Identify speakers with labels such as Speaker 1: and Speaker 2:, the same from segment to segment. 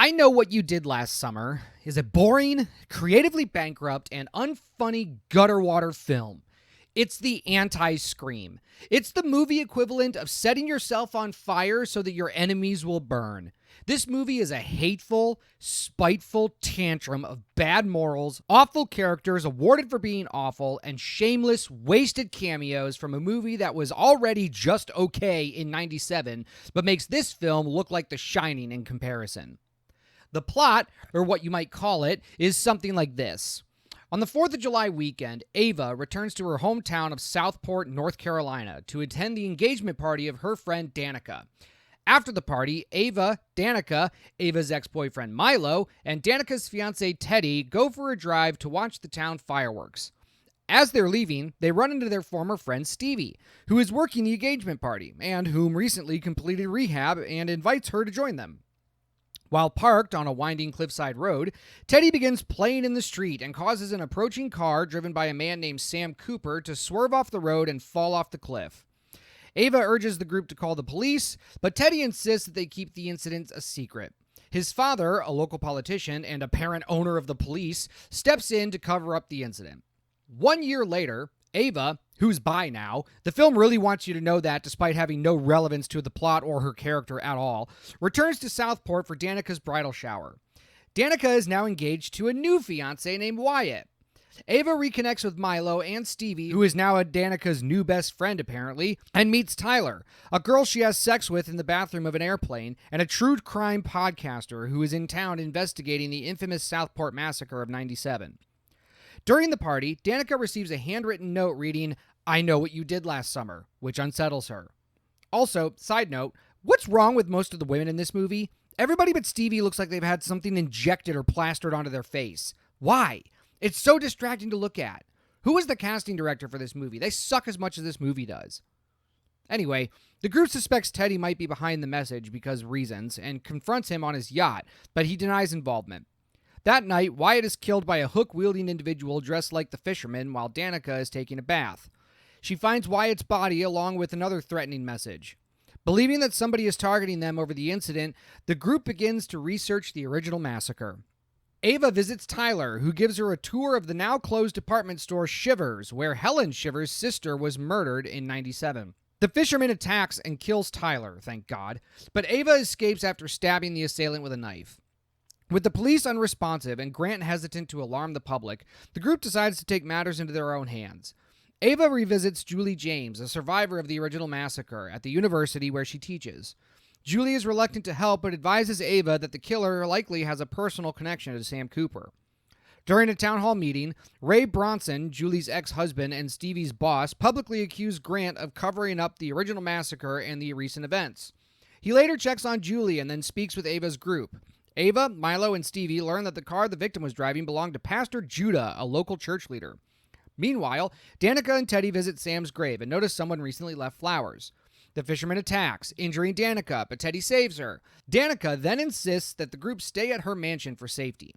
Speaker 1: I Know What You Did Last Summer is a boring, creatively bankrupt, and unfunny gutter water film. It's the anti-Scream. It's the movie equivalent of setting yourself on fire so that your enemies will burn. This movie is a hateful, spiteful tantrum of bad morals, awful characters awarded for being awful, and shameless, wasted cameos from a movie that was already just okay in '97, but makes this film look like The Shining in comparison. The plot, or what you might call it, is something like this. On the 4th of July weekend, Ava returns to her hometown of Southport, North Carolina, to attend the engagement party of her friend Danica. After the party, Ava, Danica, Ava's ex-boyfriend Milo, and Danica's fiancé Teddy go for a drive to watch the town fireworks. As they're leaving, they run into their former friend Stevie, who is working the engagement party, and whom recently completed rehab and invites her to join them. While parked on a winding cliffside road, Teddy begins playing in the street and causes an approaching car driven by a man named Sam Cooper to swerve off the road and fall off the cliff. Ava urges the group to call the police, but Teddy insists that they keep the incident a secret. His father, a local politician and apparent owner of the police, steps in to cover up the incident. 1 year later, Ava, who's bi now, the film really wants you to know that despite having no relevance to the plot or her character at all, returns to Southport for Danica's bridal shower. Danica is now engaged to a new fiancé named Wyatt. Ava reconnects with Milo and Stevie, who is now Danica's new best friend apparently, and meets Tyler, a girl she has sex with in the bathroom of an airplane, and a true crime podcaster who is in town investigating the infamous Southport massacre of '97. During the party, Danica receives a handwritten note reading, "I know what you did last summer," which unsettles her. Also, side note, what's wrong with most of the women in this movie? Everybody but Stevie looks like they've had something injected or plastered onto their face. Why? It's so distracting to look at. Who was the casting director for this movie? They suck as much as this movie does. Anyway, the group suspects Teddy might be behind the message because reasons and confronts him on his yacht, but he denies involvement. That night, Wyatt is killed by a hook-wielding individual dressed like the fisherman while Danica is taking a bath. She finds Wyatt's body along with another threatening message. Believing that somebody is targeting them over the incident, the group begins to research the original massacre. Ava visits Tyler, who gives her a tour of the now-closed department store Shivers, where Helen Shivers' sister was murdered in '97. The fisherman attacks and kills Tyler, thank God, but Ava escapes after stabbing the assailant with a knife. With the police unresponsive and Grant hesitant to alarm the public, the group decides to take matters into their own hands. Ava revisits Julie James, a survivor of the original massacre, at the university where she teaches. Julie is reluctant to help, but advises Ava that the killer likely has a personal connection to Sam Cooper. During a town hall meeting, Ray Bronson, Julie's ex-husband and Stevie's boss, publicly accused Grant of covering up the original massacre and the recent events. He later checks on Julie and then speaks with Ava's group. Ava, Milo, and Stevie learn that the car the victim was driving belonged to Pastor Judah, a local church leader. Meanwhile, Danica and Teddy visit Sam's grave and notice someone recently left flowers. The fisherman attacks, injuring Danica, but Teddy saves her. Danica then insists that the group stay at her mansion for safety.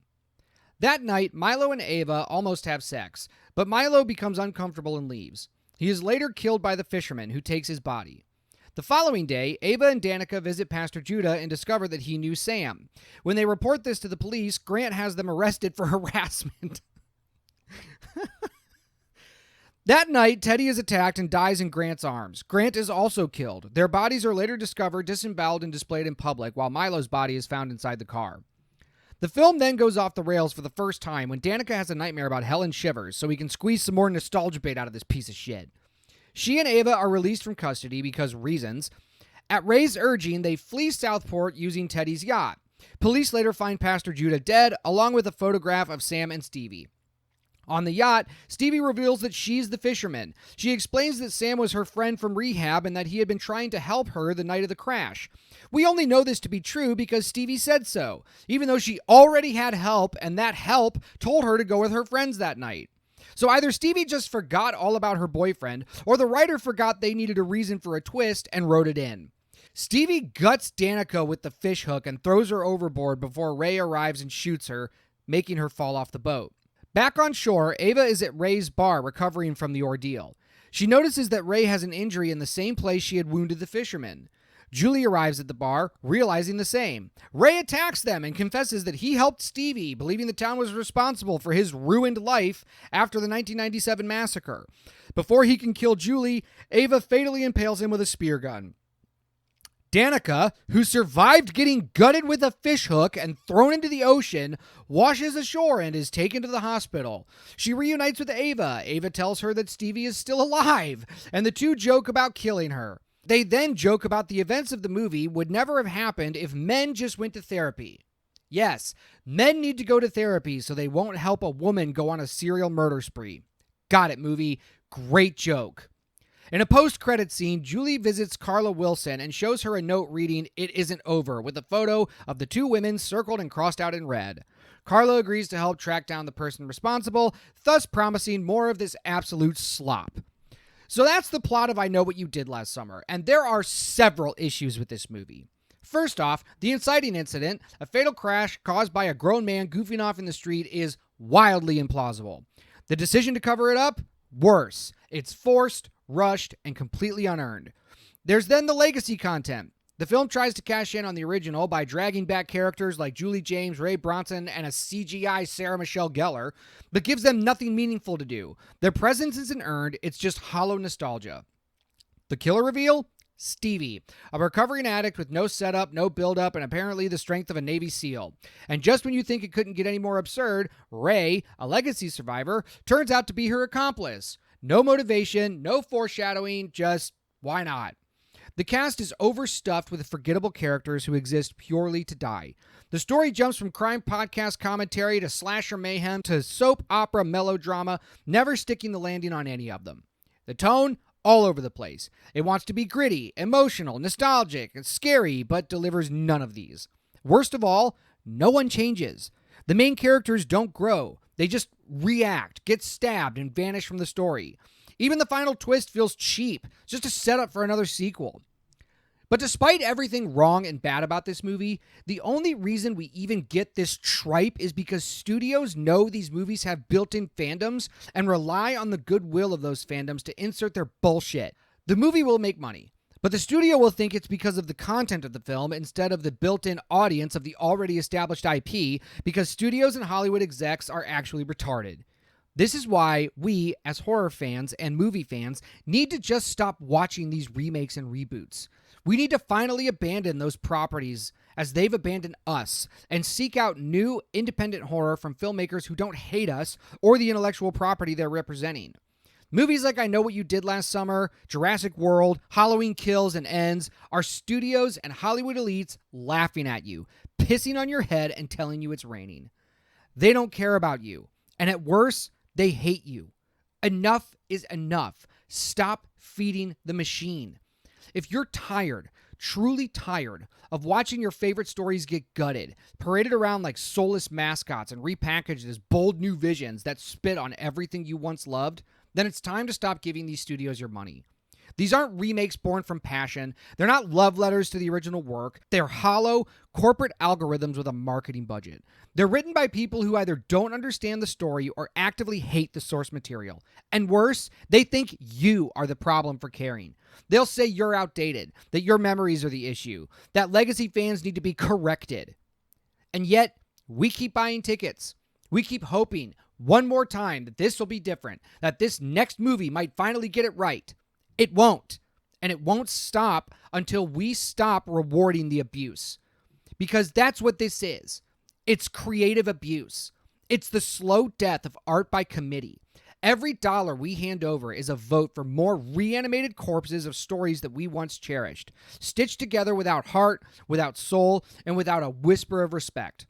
Speaker 1: That night, Milo and Ava almost have sex, but Milo becomes uncomfortable and leaves. He is later killed by the fisherman, who takes his body. The following day, Ava and Danica visit Pastor Judah and discover that he knew Sam. When they report this to the police, Grant has them arrested for harassment. That night, Teddy is attacked and dies in Grant's arms. Grant is also killed. Their bodies are later discovered, disemboweled, and displayed in public, while Milo's body is found inside the car. The film then goes off the rails for the first time when Danica has a nightmare about Helen Shivers, so he can squeeze some more nostalgia bait out of this piece of shit. She and Ava are released from custody because reasons. At Ray's urging, they flee Southport using Teddy's yacht. Police later find Pastor Judah dead, along with a photograph of Sam and Stevie. On the yacht, Stevie reveals that she's the fisherman. She explains that Sam was her friend from rehab and that he had been trying to help her the night of the crash. We only know this to be true because Stevie said so, even though she already had help and that help told her to go with her friends that night. So either Stevie just forgot all about her boyfriend, or the writer forgot they needed a reason for a twist and wrote it in. Stevie guts Danica with the fish hook and throws her overboard before Ray arrives and shoots her, making her fall off the boat. Back on shore, Ava is at Ray's bar recovering from the ordeal. She notices that Ray has an injury in the same place she had wounded the fisherman. Julie arrives at the bar, realizing the same. Ray attacks them and confesses that he helped Stevie, believing the town was responsible for his ruined life after the 1997 massacre. Before he can kill Julie, Ava fatally impales him with a spear gun. Danica, who survived getting gutted with a fishhook and thrown into the ocean, washes ashore and is taken to the hospital. She reunites with Ava. Ava tells her that Stevie is still alive, and the two joke about killing her. They then joke about the events of the movie would never have happened if men just went to therapy. Yes, men need to go to therapy so they won't help a woman go on a serial murder spree. Got it, movie. Great joke. In a post-credit scene, Julie visits Carla Wilson and shows her a note reading, "It isn't over," with a photo of the two women circled and crossed out in red. Carla agrees to help track down the person responsible, thus promising more of this absolute slop. So that's the plot of I Know What You Did Last Summer, and there are several issues with this movie. First off, the inciting incident, a fatal crash caused by a grown man goofing off in the street, is wildly implausible. The decision to cover it up? Worse. It's forced, rushed, and completely unearned. There's then the legacy content. The film tries to cash in on the original by dragging back characters like Julie James, Ray Bronson, and a CGI Sarah Michelle Gellar, but gives them nothing meaningful to do. Their presence isn't earned, it's just hollow nostalgia. The killer reveal? Stevie, a recovering addict with no setup, no build-up, and apparently the strength of a Navy SEAL. And just when you think it couldn't get any more absurd, Ray, a legacy survivor, turns out to be her accomplice. No motivation, no foreshadowing, just why not? The cast is overstuffed with forgettable characters who exist purely to die. The story jumps from crime podcast commentary to slasher mayhem to soap opera melodrama, never sticking the landing on any of them. The tone? All over the place. It wants to be gritty, emotional, nostalgic, and scary, but delivers none of these. Worst of all, no one changes. The main characters don't grow. They just react, get stabbed, and vanish from the story. Even the final twist feels cheap, just a setup for another sequel. But despite everything wrong and bad about this movie, the only reason we even get this tripe is because studios know these movies have built-in fandoms and rely on the goodwill of those fandoms to insert their bullshit. The movie will make money, but the studio will think it's because of the content of the film instead of the built-in audience of the already established IP, because studios and Hollywood execs are actually retarded. This is why we, as horror fans and movie fans, need to just stop watching these remakes and reboots. We need to finally abandon those properties as they've abandoned us and seek out new independent horror from filmmakers who don't hate us or the intellectual property they're representing. Movies like I Know What You Did Last Summer, Jurassic World, Halloween Kills and Ends are studios and Hollywood elites laughing at you, pissing on your head and telling you it's raining. They don't care about you, and at worst, they hate you. Enough is enough. Stop feeding the machine. If you're tired, truly tired, of watching your favorite stories get gutted, paraded around like soulless mascots, and repackaged as bold new visions that spit on everything you once loved, then it's time to stop giving these studios your money. These aren't remakes born from passion. They're not love letters to the original work. They're hollow, corporate algorithms with a marketing budget. They're written by people who either don't understand the story or actively hate the source material. And worse, they think you are the problem for caring. They'll say you're outdated, that your memories are the issue, that legacy fans need to be corrected. And yet, we keep buying tickets. We keep hoping one more time that this will be different, that this next movie might finally get it right. It won't. And it won't stop until we stop rewarding the abuse. Because that's what this is. It's creative abuse. It's the slow death of art by committee. Every dollar we hand over is a vote for more reanimated corpses of stories that we once cherished, stitched together without heart, without soul, and without a whisper of respect.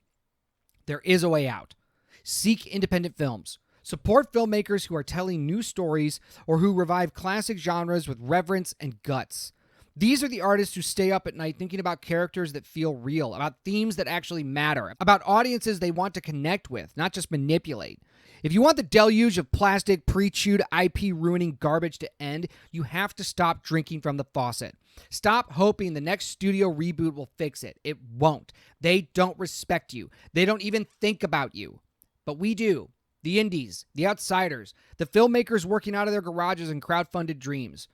Speaker 1: There is a way out. Seek independent films. Support filmmakers who are telling new stories or who revive classic genres with reverence and guts. These are the artists who stay up at night thinking about characters that feel real, about themes that actually matter, about audiences they want to connect with, not just manipulate. If you want the deluge of plastic, pre-chewed, IP-ruining garbage to end, you have to stop drinking from the faucet. Stop hoping the next studio reboot will fix it. It won't. They don't respect you. They don't even think about you. But we do. The indies, the outsiders, the filmmakers working out of their garages and crowdfunded dreams.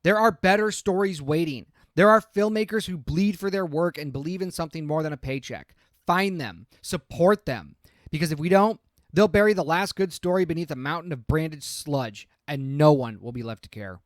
Speaker 1: There are better stories waiting. There are filmmakers who bleed for their work and believe in something more than a paycheck. Find them, support them, because if we don't, they'll bury the last good story beneath a mountain of branded sludge, and no one will be left to care.